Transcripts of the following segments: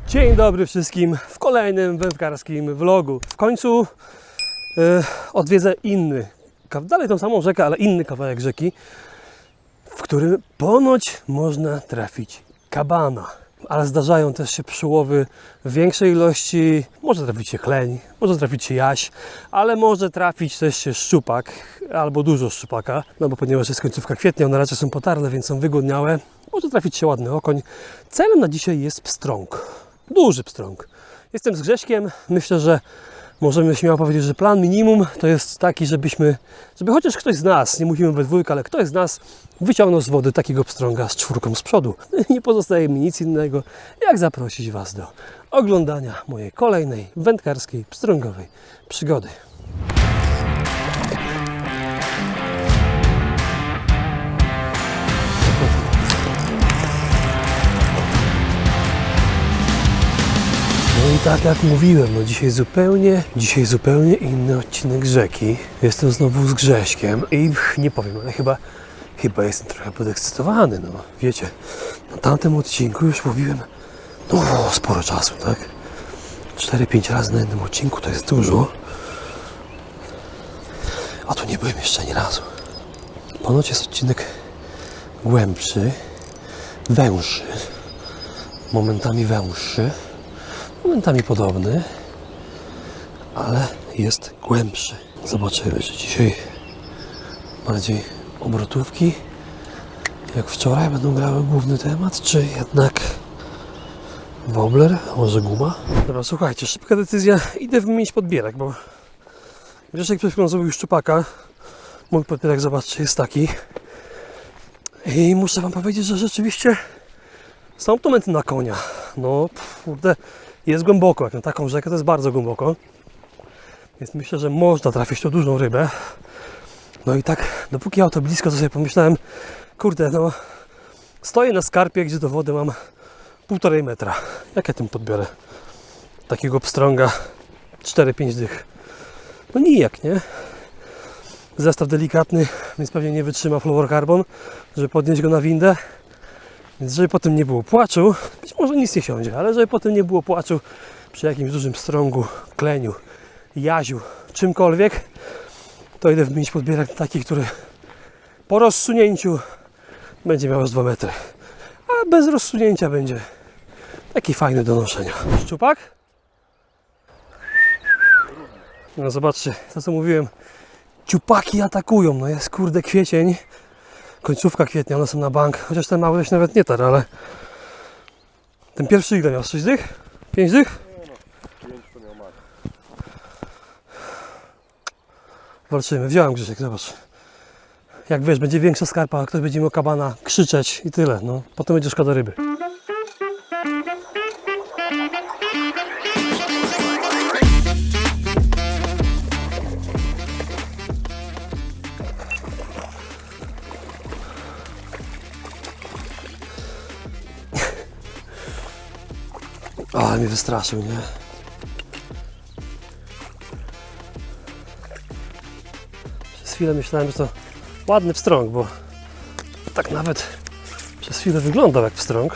Dzień dobry wszystkim w kolejnym wędkarskim vlogu. W końcu odwiedzę dalej tą samą rzekę, ale inny kawałek rzeki, w którym ponoć można trafić kabana. Ale zdarzają też się przyłowy w większej ilości. Może trafić się chleń, może trafić się jaś, ale może trafić też się szczupak albo dużo szczupaka. No bo ponieważ jest końcówka kwietnia, one raczej są potarle, więc są wygłodniałe. Może trafić się ładny okoń. Celem na dzisiaj jest pstrąg. Duży pstrąg. Jestem z Grześkiem. Myślę, że możemy śmiało powiedzieć, że plan minimum to jest taki, żeby chociaż ktoś z nas, nie mówimy we dwójkę, ale ktoś z nas wyciągnął z wody takiego pstrąga z czwórką z przodu. Nie pozostaje mi nic innego, jak zaprosić Was do oglądania mojej kolejnej wędkarskiej, pstrągowej przygody. No i tak jak mówiłem, no dzisiaj zupełnie inny odcinek rzeki. Jestem znowu z Grześkiem i nie powiem, ale chyba jestem trochę podekscytowany, no wiecie. Na tamtym odcinku już mówiłem, no sporo czasu, tak? 4-5 razy na jednym odcinku to jest dużo. A tu nie byłem jeszcze ani razu. Ponoć jest odcinek głębszy, węższy, momentami węższy. Momentami podobny, ale jest głębszy. Zobaczymy, czy dzisiaj bardziej obrotówki, jak wczoraj będą grały główny temat, czy jednak wobbler, a może guma. Dobra, słuchajcie, szybka decyzja. Idę wymienić podbierak, bo Grzesiek przed chwilą zrobił szczupaka. Mój podbierak, zobaczcie, jest taki. I muszę Wam powiedzieć, że rzeczywiście są to momenty na konia. No, kurde. Jest głęboko, jak na taką rzekę to jest bardzo głęboko. Więc myślę, że można trafić tu dużą rybę. No i tak, dopóki jechał to blisko, to sobie pomyślałem, kurde, no stoję na skarpie, gdzie do wody mam 1,5 metra. Jak ja tym podbiorę? Takiego pstrąga 4-5 dych. No nijak, nie? Zestaw delikatny, więc pewnie nie wytrzyma fluorokarbon, żeby podnieść go na windę. Więc żeby potem nie było płaczu, być może nic nie siądzie, ale żeby potem nie było płaczu przy jakimś dużym pstrągu, kleniu, jaziu, czymkolwiek, to idę wymienić podbierak taki, który po rozsunięciu będzie miał już 2 metry. A bez rozsunięcia będzie taki fajny do noszenia. Szczupak? No zobaczcie, to co mówiłem, ciupaki atakują, no jest kurde kwiecień. Końcówka kwietnia, one są na bank, chociaż ten mały już nawet nie tar, ale ten pierwszy ile miał? 6 dych? 5 dych? Nie, no, 5 to miał mak. Walczymy, wziąłem Grzesiek, zobacz. Jak wiesz, będzie większa skarpa, ktoś będzie miał kabana, krzyczeć i tyle, no. Potem będzie szkoda ryby. Ale mnie wystraszył, nie? Przez chwilę myślałem, że to ładny pstrąg, bo tak nawet przez chwilę wyglądał jak pstrąg.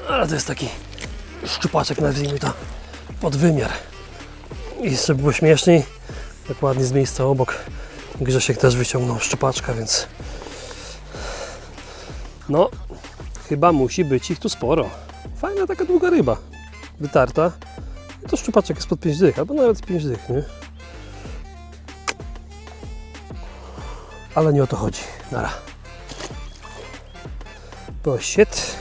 Ale to jest taki szczupaczek, nazwijmy to, pod wymiar. I jeszcze było śmieszniej, dokładnie z miejsca obok Grzesiek też wyciągnął szczupaczka, więc no, chyba musi być ich tu sporo. Fajna taka długa ryba, wytarta. I to szczupaczek jest pod 5 dych, albo nawet 5 dych, nie? Ale nie o to chodzi. Nara. Bo shit.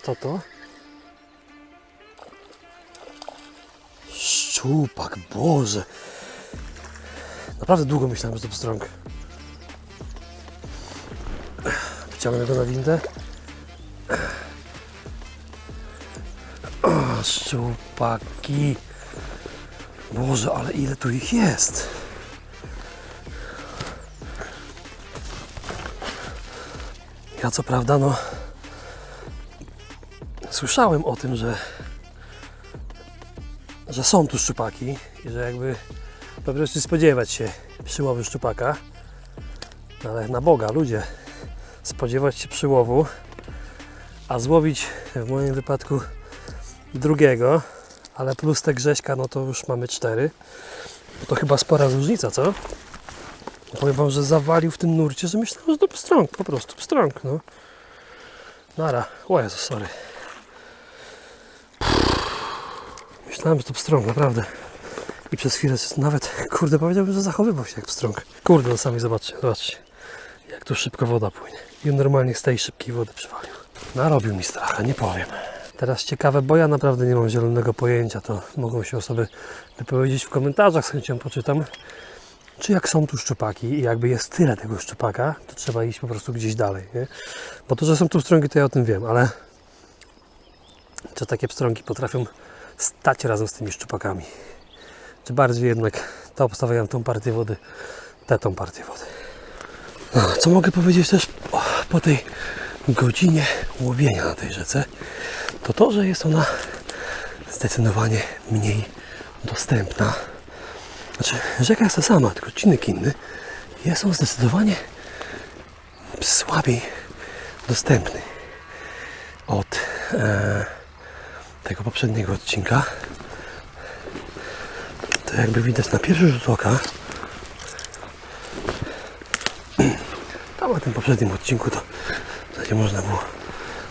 Co to? Szczupak, Boże. Naprawdę długo myślałem, że to pstrąg. Wciągnę go na windę. O, szczupaki. Boże, ale ile tu ich jest. Ja co prawda, no, słyszałem o tym, że są tu szczupaki i że jakby po prostu spodziewać się przyłowu szczupaka. Ale na Boga, ludzie, spodziewać się przyłowu, a złowić w moim wypadku drugiego, ale plus te Grześka, no to już mamy 4. To chyba spora różnica, co? Powiem wam, że zawalił w tym nurcie, że myślałem, że to pstrąg, po prostu pstrąg, no. Nara, o Jezu, sorry. Myślałem, że to pstrąg, naprawdę. I przez chwilę nawet, kurde, powiedziałbym, że zachowywał się jak pstrąg. Kurde, no sami zobaczcie, zobaczcie. Jak tu szybko woda płynie. I on normalnie z tej szybkiej wody przywalił. Narobił mi stracha, nie powiem. Teraz ciekawe, bo ja naprawdę nie mam zielonego pojęcia, to mogą się osoby wypowiedzieć w komentarzach, z chęcią poczytam. Czy jak są tu szczupaki i jakby jest tyle tego szczupaka, to trzeba iść po prostu gdzieś dalej, nie? Bo to, że są tu pstrągi, to ja o tym wiem, ale czy takie pstrągi potrafią stać razem z tymi szczupakami? Czy bardziej jednak to obstawiam tą partię wody, tą partię wody. No, co mogę powiedzieć też po tej godzinie łowienia na tej rzece, to, że jest ona zdecydowanie mniej dostępna. Znaczy, rzeka jest ta sama, tylko odcinek inny. Jest on zdecydowanie słabiej dostępny od tego poprzedniego odcinka. To jakby widać na pierwszy rzut oka. Tam na tym poprzednim odcinku to nie można było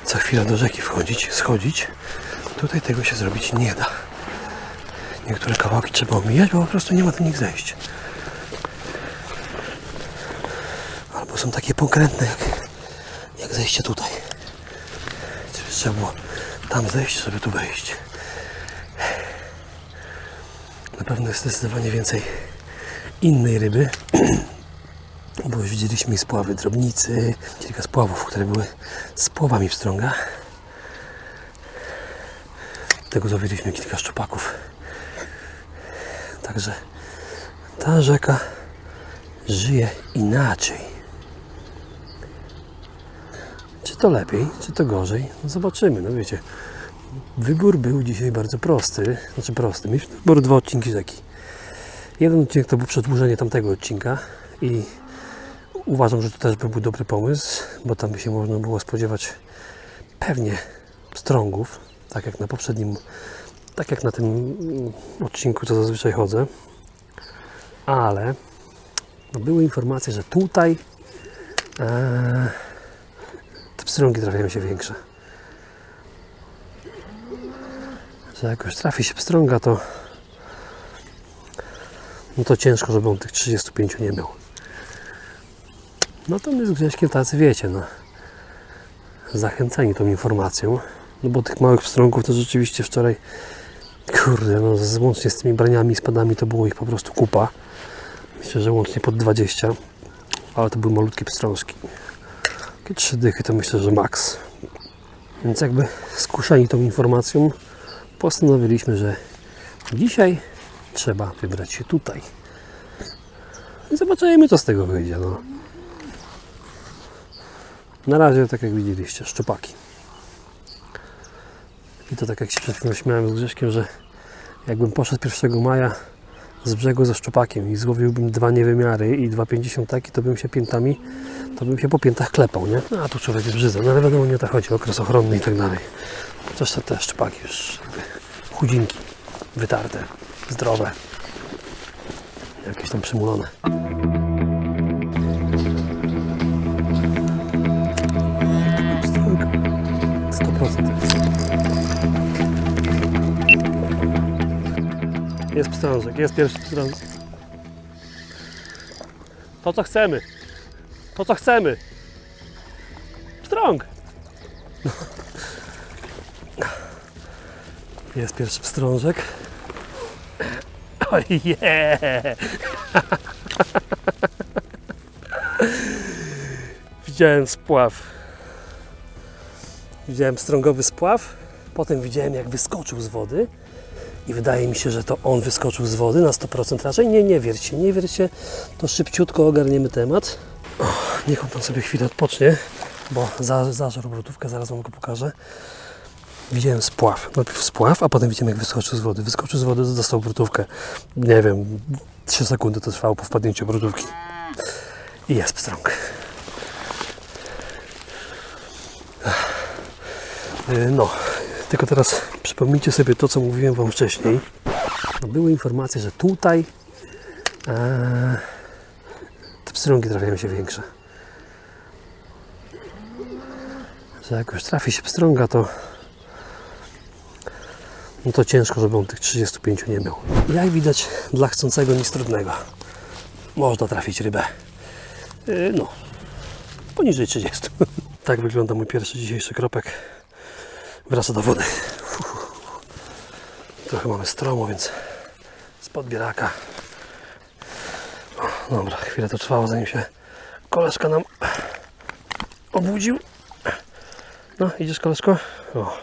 co chwilę do rzeki wchodzić, schodzić. Tutaj tego się zrobić nie da. Niektóre kawałki trzeba omijać, bo po prostu nie ma do nich zejść. Albo są takie pokrętne jak zejście tutaj. Czyli trzeba było tam zejść, żeby tu wejść. Na pewno jest zdecydowanie więcej innej ryby. Bo już widzieliśmy spławy drobnicy, kilka spławów, które były spławami pstrąga. Tego złowiliśmy kilka szczupaków. Także ta rzeka żyje inaczej. Czy to lepiej, czy to gorzej? No zobaczymy, no wiecie. Wybór był dzisiaj bardzo prosty. Znaczy prosty. Mieliśmy wybór 2 odcinki rzeki. Jeden odcinek to był przedłużenie tamtego odcinka i uważam, że to też był dobry pomysł, bo tam by się można było spodziewać pewnie pstrągów, tak jak na poprzednim, tak jak na tym odcinku, co zazwyczaj chodzę. Ale no, były informacje, że tutaj te pstrągi trafiają się większe. Że jak już trafi się pstrąga, to no to ciężko, żeby on tych 35 nie miał. No to my z Grześkiem tacy, wiecie, no, zachęceni tą informacją, no bo tych małych pstrągów to rzeczywiście wczoraj, kurde, no łącznie z tymi braniami i spadami to było ich po prostu kupa. Myślę, że łącznie pod 20, ale to były malutkie pstrążki. Takie 3 dychy to myślę, że maks. Więc jakby skuszeni tą informacją postanowiliśmy, że dzisiaj trzeba wybrać się tutaj. I zobaczymy, co z tego wyjdzie, no. Na razie, tak jak widzieliście, szczupaki. I to tak jak się przed chwilą śmiałem z Grześkiem, że jakbym poszedł 1 maja z brzegu ze szczupakiem i złowiłbym 2 niewymiary i 2,50 taki, to bym się piętami, to bym się po piętach klepał, nie? No, a tu człowiek jest brzydzą, no ale wiadomo, nie o to chodzi, okres ochronny i tak dalej. Chociaż te szczupaki już chudzinki, wytarte, zdrowe, jakieś tam przymulone. Jest pstrążek, jest pierwszy pstrążek. To co chcemy. To co chcemy. Pstrąg. Jest pierwszy pstrążek. Oj yeah. Widziałem spław. Widziałem pstrągowy spław. Potem widziałem, jak wyskoczył z wody. I wydaje mi się, że to on wyskoczył z wody na 100% raczej. Nie wiercie, nie wiercie. To szybciutko ogarniemy temat. Niech on tam sobie chwilę odpocznie. bo zażarł brudówkę, zaraz wam go pokażę. Widziałem spław. Najpierw spław, a potem widziałem, jak wyskoczył z wody. Wyskoczył z wody, dostał brudówkę. Nie wiem, 3 sekundy to trwało po wpadnięciu brudówki. I jest pstrąg. No, tylko teraz przypomnijcie sobie to, co mówiłem wam wcześniej. No, były informacje, że tutaj te pstrągi trafiają się większe. Że jak już trafi się pstrąga, to no to ciężko, żeby on tych 35 nie miał. Jak widać, dla chcącego nic trudnego. Można trafić rybę. No, poniżej 30. Tak wygląda mój pierwszy dzisiejszy kropek. Wraca do wody. Trochę mamy stromo, więc z podbieraka. O, dobra, chwilę to trwało, zanim się koleżka nam obudził. No, idziesz, koleżko? O,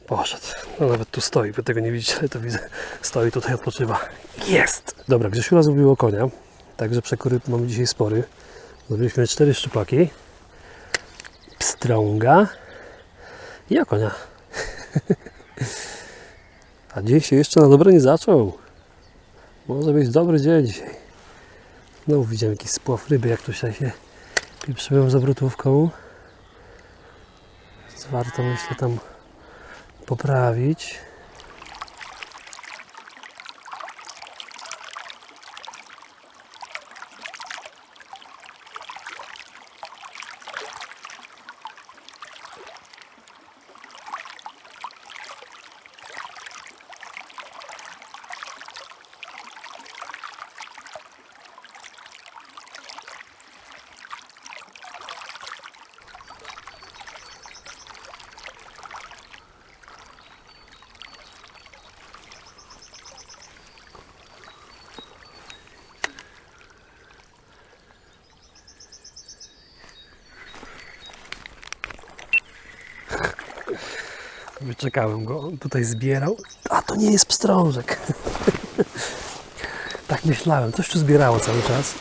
poszedł. No, nawet tu stoi, wy tego nie widzicie, ale to widzę. Stoi tutaj, odpoczywa. Jest! Dobra, Grzesiula złowiło konia, także przekury mamy dzisiaj spory. Złobiliśmy 4 szczupaki, pstrąga i okonia. A dzień się jeszcze na dobre nie zaczął. Może być dobry dzień dzisiaj. No, widziałem jakiś spław ryby, jak tu się pieprzyłem za brutówką. Warto, myślę, tam poprawić. Wyczekałem go, on tutaj zbierał. A to nie jest pstrążek. Tak myślałem, coś tu zbierało cały czas.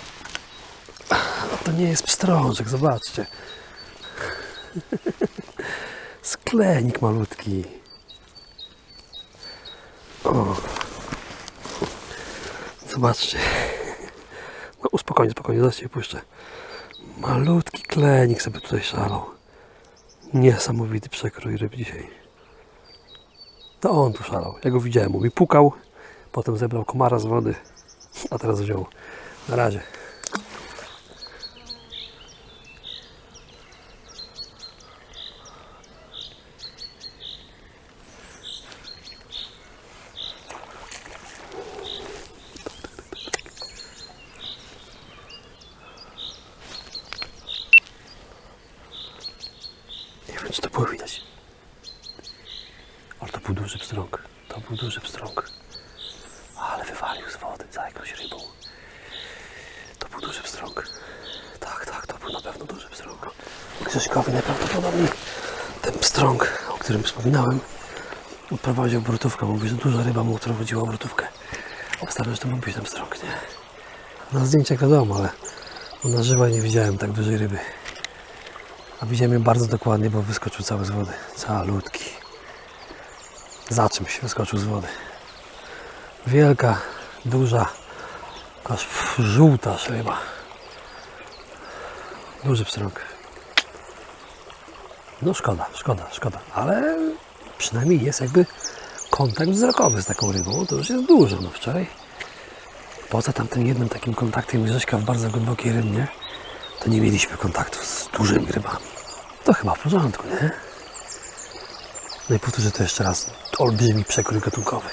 A to nie jest pstrążek, zobaczcie. Sklenik malutki. O. Zobaczcie. No spokojnie, zaraz się puszczę. Malutki klenik sobie tutaj szalał. Niesamowity przekrój ryb dzisiaj. To on tu szalał. Ja go widziałem, mówi, pukał, potem zebrał komara z wody, a teraz wziął. Na razie. Nie wiem, czy to było widać. Ale to był duży pstrąg. To był duży pstrąg. Ale wywalił z wody za jakąś rybą. To był duży pstrąg. Tak, to był na pewno duży pstrąg. Grześkowi najprawdopodobniej ten pstrąg, o którym wspominałem, odprowadził brutówkę. Mówi, że duża ryba mu odprowadziła brutówkę. Obstawiam, że to mógł być ten pstrąg, nie? Na zdjęciach wiadomo, ale na żywo nie widziałem tak dużej ryby. A widziałem ją bardzo dokładnie, bo wyskoczył cały z wody. Calutki. Za czymś wyskoczył z wody. Wielka, duża, jakaś żółta ryba. Duży pstrąg. No szkoda, ale przynajmniej jest jakby kontakt wzrokowy z taką rybą. To już jest dużo. No wczoraj, poza tamtym jednym takim kontaktem Grześka w bardzo głębokiej rybnie, to nie mieliśmy kontaktu z dużymi rybami. To chyba w porządku, nie? No i powtórzę to jeszcze raz. Olbrzymi przekrój gatunkowy.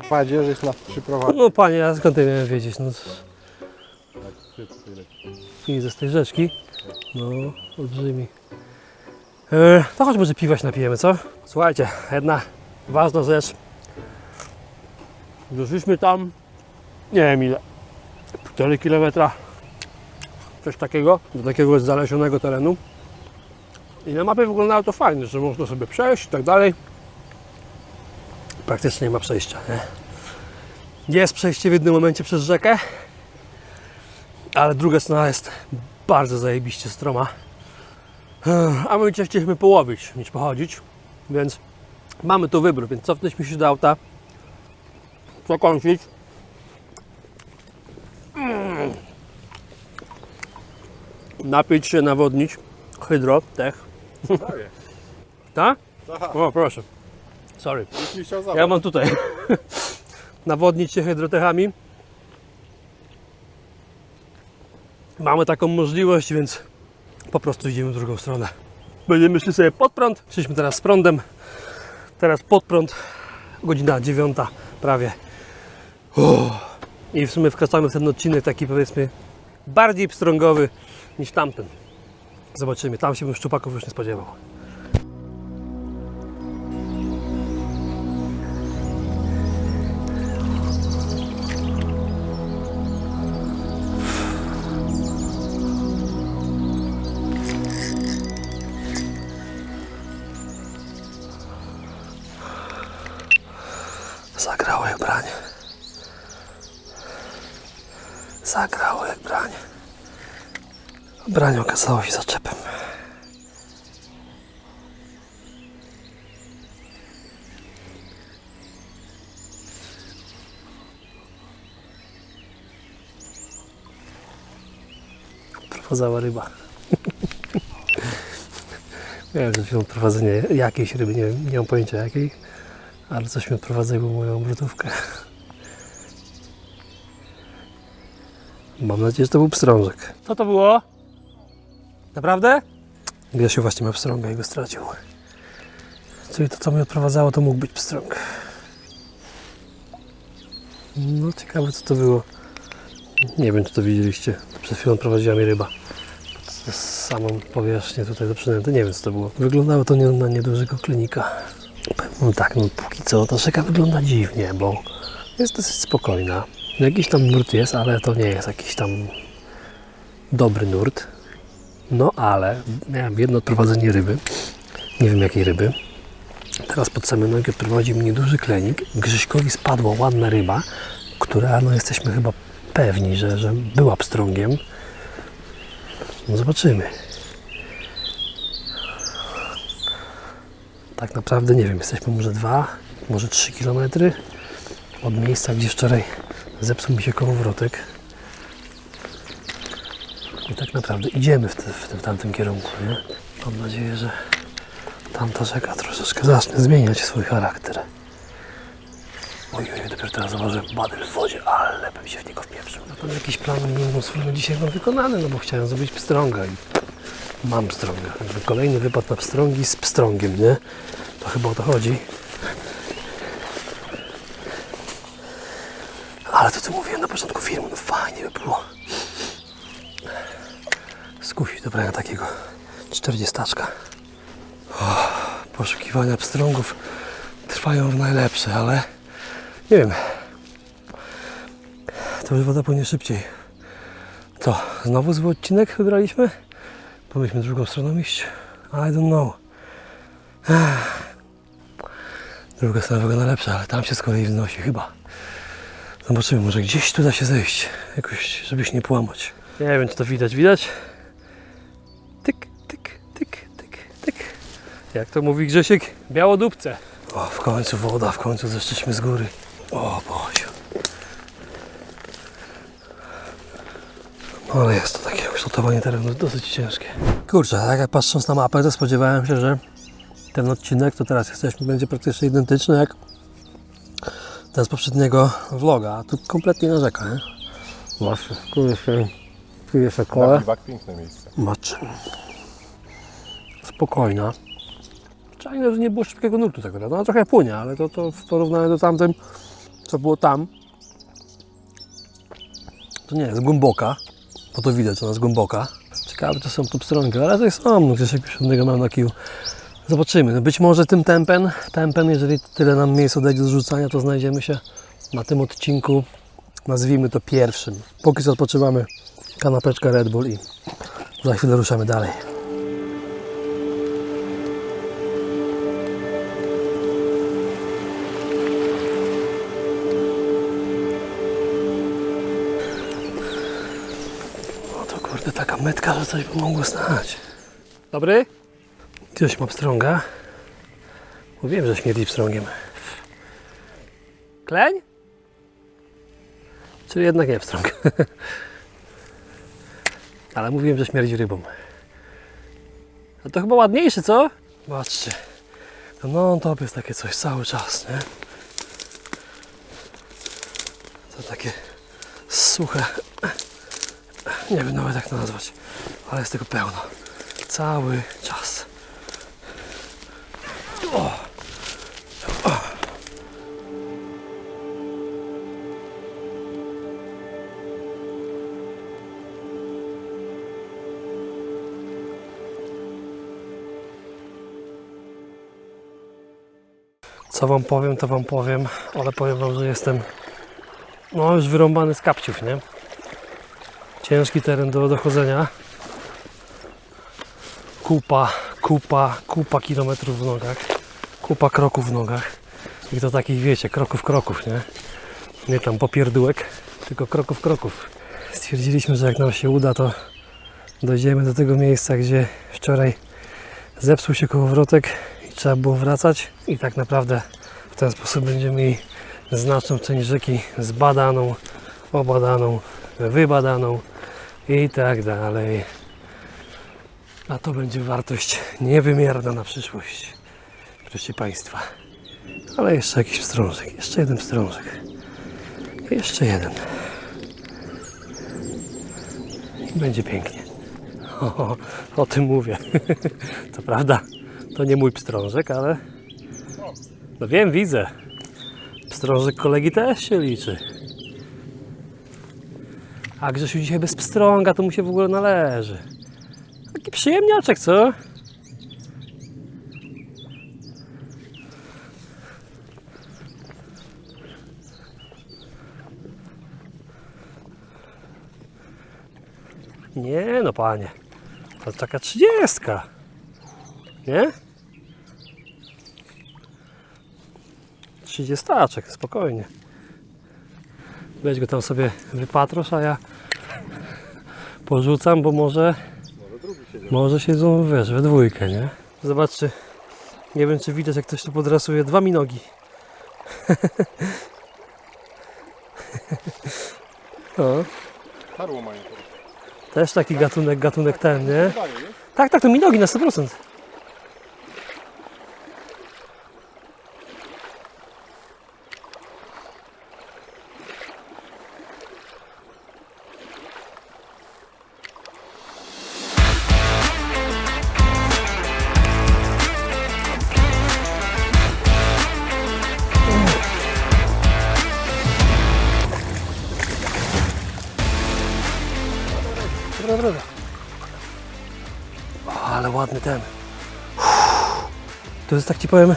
Padzie, żeś nas przyprowadził. No panie, ja skąd ja miałem wiedzieć? No, widzę z tej rzeczki. No, olbrzymi. To chodź może piwa się napijemy, co? Słuchajcie, jedna ważna rzecz. Doszliśmy tam, nie wiem ile, 1,5 kilometra. Coś takiego, do takiego zalesionego terenu. I na mapie wyglądało to fajnie, że można sobie przejść i tak dalej. Praktycznie nie ma przejścia, nie? Jest przejście w jednym momencie przez rzekę, ale druga strona jest bardzo zajebiście stroma. A my dzisiaj chcieliśmy połowić niż pochodzić, więc mamy tu wybór, więc cofnęliśmy się do auta, zakąsić. Napić się, nawodnić. Hydro, tech. Prawie. Tak? Tak. O, proszę. Sorry. Już mi chciał zabrać. Ja mam tutaj. Nawodnić się hydrotechami. Mamy taką możliwość, więc po prostu idziemy w drugą stronę. Będziemy szli sobie pod prąd. Szliśmy teraz z prądem. Teraz pod prąd. Godzina 9 prawie. I w sumie wkraczamy w ten odcinek taki, powiedzmy, bardziej pstrągowy niż tamten. Zobaczymy. Tam się bym szczupaków już nie spodziewał. Zagrało jak branie. Zagrało jak branie. Branie okazało się zaczepem. Prowadzała ryba. Miałem przed chwilą prowadzenie jakiejś ryby, nie mam pojęcia jakiej, ale coś mi odprowadziło moją obrotówkę. Mam nadzieję, że to był pstrążek. Co to było? Naprawdę? Grzesiu właśnie ma pstrąga i go stracił. Czyli to, co mi odprowadzało, to mógł być pstrąg. No ciekawe, co to było. Nie wiem, czy to widzieliście. Przed chwilą prowadziła mi ryba. Z samą powierzchnię tutaj do przynęty. Nie wiem, co to było. Wyglądało to na niedużego klinika. No tak, no póki co ta rzeka wygląda dziwnie, bo jest dosyć spokojna. Jakiś tam nurt jest, ale to nie jest jakiś tam dobry nurt. No ale miałem jedno odprowadzenie ryby. Nie wiem jakiej ryby. Teraz pod same nogi odprowadził mnie duży klenik. Grześkowi spadła ładna ryba, która, no jesteśmy chyba pewni, że była pstrągiem. No zobaczymy. Tak naprawdę nie wiem, jesteśmy może 2, może 3 km od miejsca, gdzie wczoraj zepsuł mi się kołowrotek. I tak naprawdę idziemy w tamtym kierunku, nie? Mam nadzieję, że tamta rzeka troszeczkę zacznie zmieniać swój charakter. Oj, dopiero teraz zauważyłem badyl w wodzie, ale bym się w niego wpieprzył. Na pewno jakiś plan minimum swój na dzisiaj mam wykonany, no bo chciałem zrobić pstrąga i mam pstrąga. Także kolejny wypad na pstrągi z pstrągiem, nie? To chyba o to chodzi. Ale to, co mówiłem na początku filmu, no fajnie by było skusić do brania takiego 40-czka. Poszukiwania pstrągów trwają w najlepsze, ale nie wiem. To już woda płynie szybciej. Co? Znowu zły odcinek wybraliśmy? Powinniśmy drugą stroną iść? I don't know. Druga strona wygląda lepsza, ale tam się z kolei wznosi chyba. Zobaczymy, może gdzieś tu da się zejść. Jakoś, żeby się nie połamać. Nie wiem, czy to widać. Widać? Tyk, tyk, tyk, tyk, tyk. Jak to mówi Grzesiek? Białodupce. O, w końcu woda, w końcu zeszliśmy z góry. O Boziu. No ale jest to takie kształtowanie terenu dosyć ciężkie. Kurczę, tak jak patrząc na mapę, to spodziewałem się, że ten odcinek, to teraz jesteśmy, będzie praktycznie identyczny jak ten z poprzedniego vloga, a tu kompletnie narzeka, nie? Właśnie, tu jest kole. Biwak, piękne miejsce. Maczy. Spokojna. Wczoraj nie było szybkiego nurtu tak naprawdę. No trochę płynie, ale to w porównaniu do tamtym, co było tam, to nie jest głęboka, bo to widać, że ona jest głęboka. Ciekawe, czy są tu pstrągi, ale to są, no gdzieś jakiegoś jednego mam na kiju. Zobaczymy. No być może tym tempem, jeżeli tyle nam miejsc odejdzie do zrzucania, to znajdziemy się na tym odcinku, nazwijmy to pierwszym. Póki co odpoczywamy, kanapeczka Red Bull i za chwilę ruszamy dalej. No to kurde, taka metka, że coś by mogło stać. Dobry? Ktoś ma pstrąga? Mówiłem, że śmierdzi pstrągiem. Kleń? Czy jednak nie pstrąg? Ale mówiłem, że śmierdzi rybą. A to chyba ładniejsze, co? Patrzcie. No to jest takie coś cały czas, nie? To takie suche. Nie wiem nawet jak to nazwać. Ale jest tego pełno. Cały czas. O! Co wam powiem, to wam powiem, ale powiem wam, że jestem no już wyrąbany z kapciów, nie? Ciężki teren do dochodzenia. Kupa kilometrów w nogach. Kupa kroków w nogach. I to takich, wiecie, kroków, nie? Nie tam popierdółek, tylko kroków. Stwierdziliśmy, że jak nam się uda, to dojdziemy do tego miejsca, gdzie wczoraj zepsuł się kołowrotek i trzeba było wracać. I tak naprawdę w ten sposób będziemy mieli znaczną część rzeki zbadaną, obadaną, wybadaną i tak dalej. A to będzie wartość niewymierna na przyszłość, proszę Państwa. Ale jeszcze jakiś pstrążek, jeszcze jeden pstrążek, jeszcze jeden. I będzie pięknie. O tym mówię. To prawda, to nie mój pstrążek, ale no wiem, widzę. Pstrążek kolegi też się liczy. A Grzesiu dzisiaj bez pstrąga, to mu się w ogóle należy. Taki przyjemniaczek, co? Nie no panie, to taka 30. Nie? 30, spokojnie. Weź go tam sobie wypatrosz, a ja porzucam, bo może siedzą, wiesz, we dwójkę, nie? Zobaczcie, nie wiem czy widać jak ktoś tu podrasuje 2 minogi. O. Karło mają. Też taki gatunek ten, nie? Tak, to minogi na 100%. Dobra. O, ale ładny ten. To jest, tak ci powiem.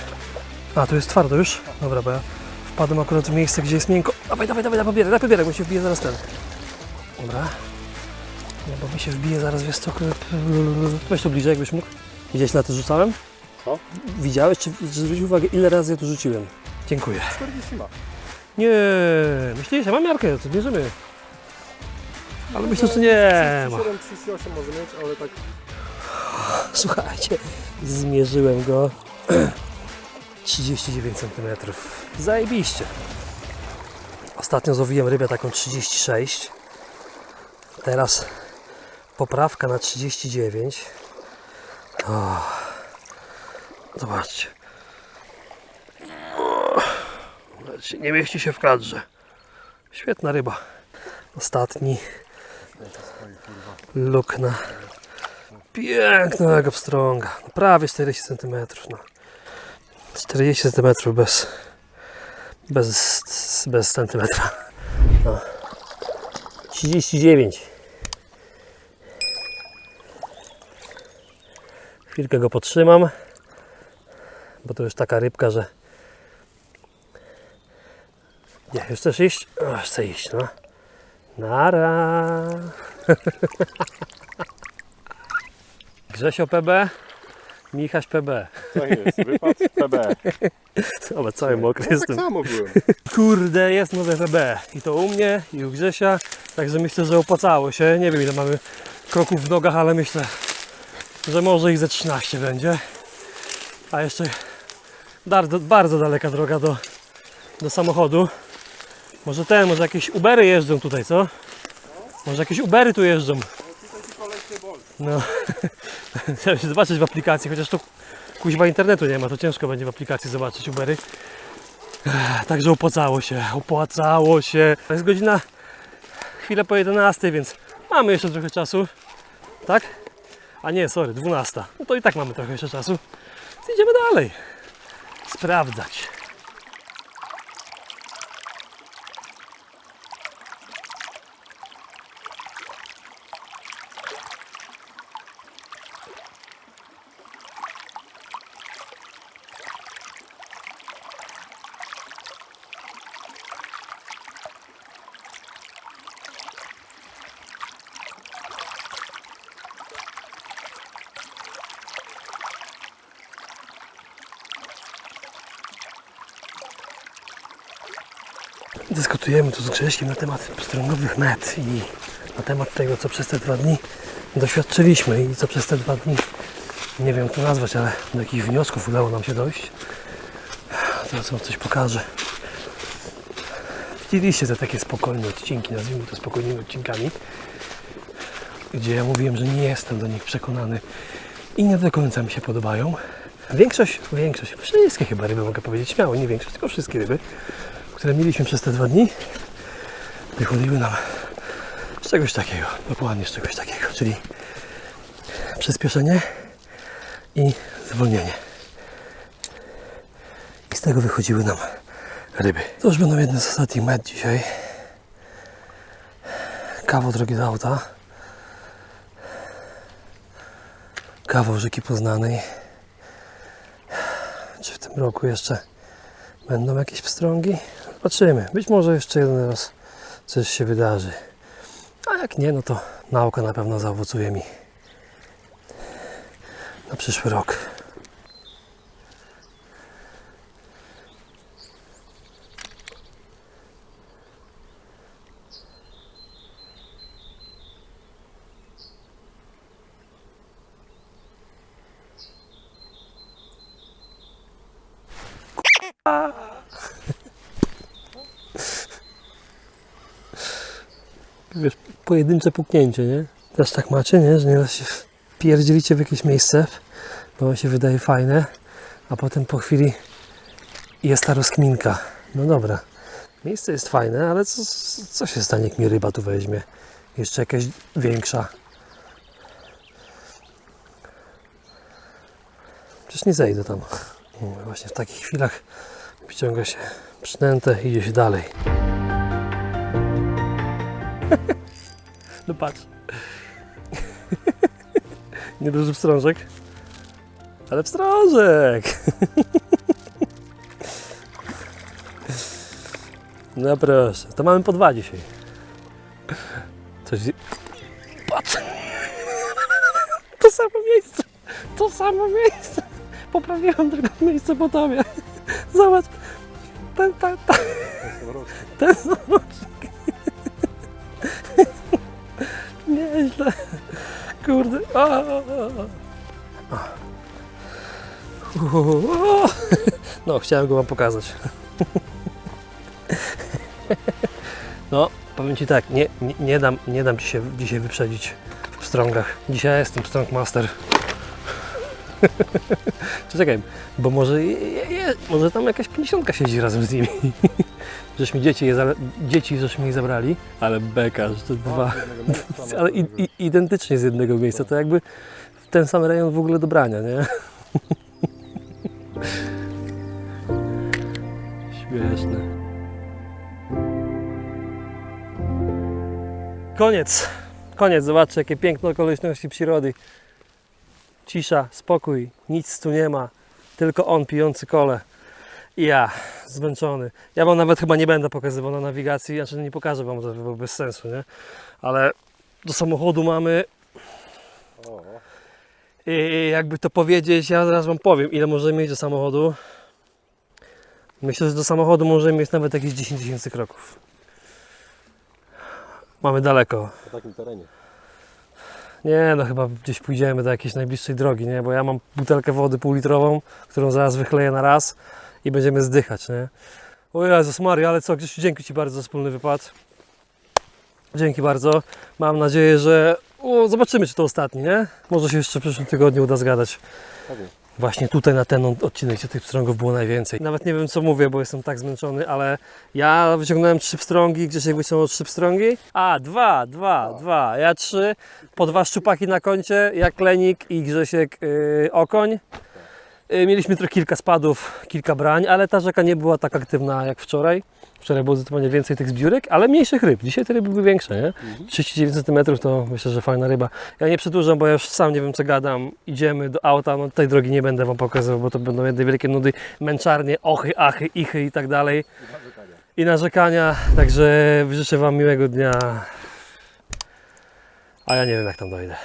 A, to jest twardo już. Dobra, bo ja wpadłem akurat w miejsce, gdzie jest miękko. Dawaj, pobieraj, bo się wbije zaraz ten. Dobra. Nie, bo mi się wbije zaraz, wiesz co, weź tu bliżej, jakbyś mógł. Widziałeś, na to rzucałem? Co? Widziałeś, czy zwróć uwagę, ile razy ja tu rzuciłem? Dziękuję. 40 ma. Nie, myślisz, ja mam miarkę, to bierzemy. Ale myślę, że nie ma. 38 może mieć, ale tak... Słuchajcie, zmierzyłem go 39 cm. Zajebiście. Ostatnio złowiłem rybę taką 36. Teraz poprawka na 39. O, zobaczcie. Nie mieści się w kadrze. Świetna ryba. Ostatni luk na pięknego pstrąga. No, prawie 40 cm. No. 40 cm bez centymetra. No. 39. Chwilkę go podtrzymam, bo to już taka rybka, że nie, już chcesz iść? O, chcę iść, no. Nara. Grzesio PB, Michaś PB. To jest, wypad PB. Ale cały mokry Tak jestem. samo byłem. Kurde, jest nowe PB. I to u mnie, i u Grzesia. Także myślę, że opłacało się. Nie wiem ile mamy kroków w nogach, ale myślę, że może ich ze 13 będzie. A jeszcze bardzo, bardzo daleka droga do samochodu. Może jakieś Ubery jeżdżą tutaj, co? Może jakieś Ubery tu jeżdżą. No. Chciałem się zobaczyć w aplikacji, chociaż to kuźwa internetu nie ma, to ciężko będzie w aplikacji zobaczyć Ubery. Także opłacało się, opłacało się. To jest godzina chwilę po 11, więc mamy jeszcze trochę czasu. Tak? A nie, sorry, 12. No to i tak mamy trochę jeszcze czasu. Więc idziemy dalej. Sprawdzać. Dyskutujemy tu z Grześkiem na temat pstrągowych met i na temat tego, co przez te 2 dni doświadczyliśmy i co przez te 2 dni, nie wiem jak to nazwać, ale do jakich wniosków udało nam się dojść. Teraz wam coś pokażę. Widzieliście te takie spokojne odcinki, nazwijmy to spokojnymi odcinkami, gdzie ja mówiłem, że nie jestem do nich przekonany i nie do końca mi się podobają. Większość, wszystkie chyba ryby mogę powiedzieć śmiało, nie większość, tylko wszystkie ryby, które mieliśmy przez te 2 dni, wychodziły nam z czegoś takiego, dokładnie z czegoś takiego, czyli przyspieszenie i zwolnienie. I z tego wychodziły nam ryby. To już będą jedne z ostatnich met dzisiaj. Kawał drogi do auta. Kawał rzeki Poznanej. Czy w tym roku jeszcze będą jakieś pstrągi? Zobaczymy. Być może jeszcze jeden raz coś się wydarzy. A jak nie, no to nauka na pewno zaowocuje mi na przyszły rok. Wiesz, pojedyncze puknięcie, nie? Też tak macie, nie? Że nieraz się wpierdzielicie w jakieś miejsce, bo wam się wydaje fajne, a potem po chwili jest ta rozkminka. No dobra, miejsce jest fajne, ale co się stanie, jak mi ryba tu weźmie? Jeszcze jakaś większa. Przecież nie zejdę tam. Właśnie w takich chwilach wyciąga się przynętę i idzie się dalej. No patrz. Nieduży pstrążek. Ale pstrążek! No proszę, to mamy po 2 dzisiaj. Coś... Patrz! To samo miejsce! To samo miejsce! Poprawiłem tylko miejsce po tobie. Zobacz! Ten samoroczek. Nieźle. Kurde. No, chciałem go wam pokazać. No, powiem ci tak, nie dam ci się dzisiaj wyprzedzić w pstrągach. Dzisiaj jestem pstrąg master. Czekaj, bo może tam jakaś 50 siedzi razem z nimi. Żeśmy dzieci żeśmy ich zabrali, ale beka, że to 2, ale identycznie z jednego miejsca, to jakby w ten sam rejon w ogóle dobrania, nie? Śmieszne. Koniec, zobaczcie jakie piękne okoliczności przyrody. Cisza, spokój, nic tu nie ma, tylko on pijący kole. I ja, zmęczony. Ja wam nawet chyba nie będę pokazywał na nawigacji, znaczy nie pokażę wam, to by było bez sensu, nie? Ale do samochodu mamy... I jakby to powiedzieć, ja zaraz wam powiem, ile możemy mieć do samochodu. Myślę, że do samochodu możemy mieć nawet jakieś 10 000 kroków. Mamy daleko. Na takim terenie. Nie, no chyba gdzieś pójdziemy do jakiejś najbliższej drogi, nie? Bo ja mam butelkę wody półlitrową, którą zaraz wychleję na raz i będziemy zdychać, nie? O Jezus Maria, ale co, Grzesiu, dzięki Ci bardzo za wspólny wypad. Dzięki bardzo. Mam nadzieję, że zobaczymy, czy to ostatni, nie? Może się jeszcze w przyszłym tygodniu uda zgadać. Tak jest. Właśnie tutaj na ten odcinek, gdzie tych pstrągów było najwięcej. Nawet nie wiem, co mówię, bo jestem tak zmęczony, ale ja wyciągnąłem 3 pstrągi, Grzesiek wyciągnął 3 pstrągi. A, dwa. Ja 3. Po 2 szczupaki na koncie, ja klenik i Grzesiek okoń. Mieliśmy trochę kilka spadów, kilka brań, ale ta rzeka nie była tak aktywna jak wczoraj. Wczoraj było zdecydowanie więcej tych zbiórek, ale mniejszych ryb. Dzisiaj te ryby były większe, nie? 39 cm to myślę, że fajna ryba. Ja nie przedłużam, bo ja już sam nie wiem, co gadam. Idziemy do auta, no tej drogi nie będę Wam pokazywał, bo to będą jedne wielkie nudy, męczarnie, ochy, achy, ichy i tak dalej. I narzekania. Także życzę Wam miłego dnia. A ja nie wiem, jak tam dojdę.